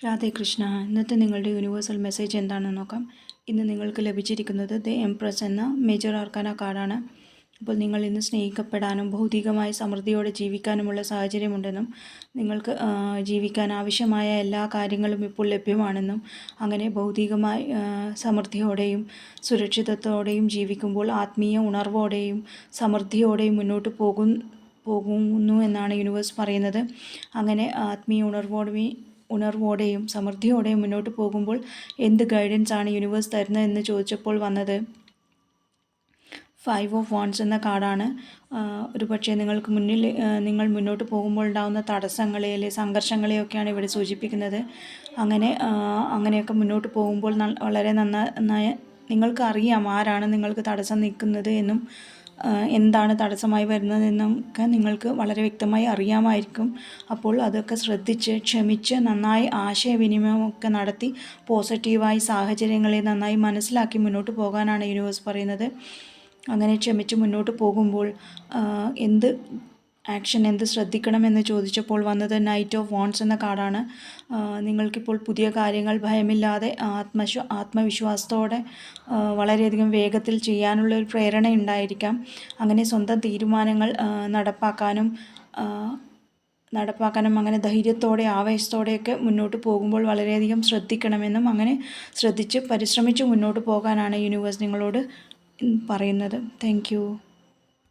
രാധേ കൃഷ്ണ. ഇന്നത്തെ നിങ്ങളുടെ universal message എന്താണെന്ന് നോക്കാം. ഇന്ന് നിങ്ങൾക്ക് ലഭിച്ചിരിക്കുന്നത് ദ എംപ്രസ് എന്ന മേജർ ആർക്കാന കാർഡാണ്. അപ്പോൾ നിങ്ങൾ ഇന്ന് സ്നേഹിക്കപ്പെടാനും ഭൗതികമായ സമൃദ്ധിയോടെ ജീവിക്കാനുമുള്ള സാഹചര്യമുണ്ടെന്നും നിങ്ങൾക്ക് ജീവിക്കാൻ ആവശ്യമായ എല്ലാ കാര്യങ്ങളും ഇപ്പോൾ ലഭ്യമാണെന്നും അങ്ങനെ ഭൗതികമായി സമൃദ്ധിയോടെയും സുരക്ഷിതത്വത്തോടെയും ജീവിക്കുമ്പോൾ ആത്മീയ ഉണർവോടെയും സമൃദ്ധിയോടെയും മുന്നോട്ട് പോകുന്നു എന്നാണ് യൂണിവേഴ്സ് പറയുന്നത്. അങ്ങനെ ആത്മീയ ഉണർവോടെയും സമൃദ്ധിയോടെയും മുന്നോട്ട് പോകുമ്പോൾ എന്ത് ഗൈഡൻസ് ആണ് യൂണിവേഴ്സ് തരുന്നതെന്ന് ചോദിച്ചപ്പോൾ വന്നത് 5 ഓഫ് വാണ്ട്സ് എന്ന കാർഡാണ്. ഒരു പക്ഷേ നിങ്ങൾ മുന്നോട്ട് പോകുമ്പോൾ ഉണ്ടാകുന്ന തടസ്സങ്ങളെ അല്ലെങ്കിൽ സംഘർഷങ്ങളെയൊക്കെയാണ് ഇവിടെ സൂചിപ്പിക്കുന്നത്. അങ്ങനെയൊക്കെ മുന്നോട്ട് പോകുമ്പോൾ വളരെ നന്നായ നിങ്ങൾക്കറിയാം ആരാണ് നിങ്ങൾക്ക് തടസ്സം നിൽക്കുന്നത് എന്നും എന്താണ് തടസ്സമായി വരുന്നതെന്നൊക്കെ നിങ്ങൾക്ക് വളരെ വ്യക്തമായി അറിയാമായിരിക്കും. അപ്പോൾ അതൊക്കെ ശ്രദ്ധിച്ച് ക്ഷമിച്ച് നന്നായി ആശയവിനിമയമൊക്കെ നടത്തി പോസിറ്റീവായി സാഹചര്യങ്ങളെ നന്നായി മനസ്സിലാക്കി മുന്നോട്ട് പോകാനാണ് യൂണിവേഴ്സ് പറയുന്നത്. അങ്ങനെ ക്ഷമിച്ച് മുന്നോട്ട് പോകുമ്പോൾ എന്ത് ശ്രദ്ധിക്കണമെന്ന് ചോദിച്ചപ്പോൾ വന്നത് നൈറ്റ് ഓഫ് വാണ്ട്സ് എന്ന കാർഡാണ്. നിങ്ങൾക്കിപ്പോൾ പുതിയ കാര്യങ്ങൾ ഭയമില്ലാതെ ആത്മവിശ്വാസത്തോടെ വളരെയധികം വേഗത്തിൽ ചെയ്യാനുള്ള ഒരു പ്രേരണ ഉണ്ടായിരിക്കാം. അങ്ങനെ സ്വന്തം തീരുമാനങ്ങൾ നടപ്പാക്കാനും അങ്ങനെ ധൈര്യത്തോടെ ആവേശത്തോടെയൊക്കെ മുന്നോട്ട് പോകുമ്പോൾ വളരെയധികം ശ്രദ്ധിക്കണമെന്നും അങ്ങനെ ശ്രദ്ധിച്ച് പരിശ്രമിച്ച് മുന്നോട്ട് പോകാനാണ് യൂണിവേഴ്സ് നിങ്ങളോട് പറയുന്നത്. Thank you.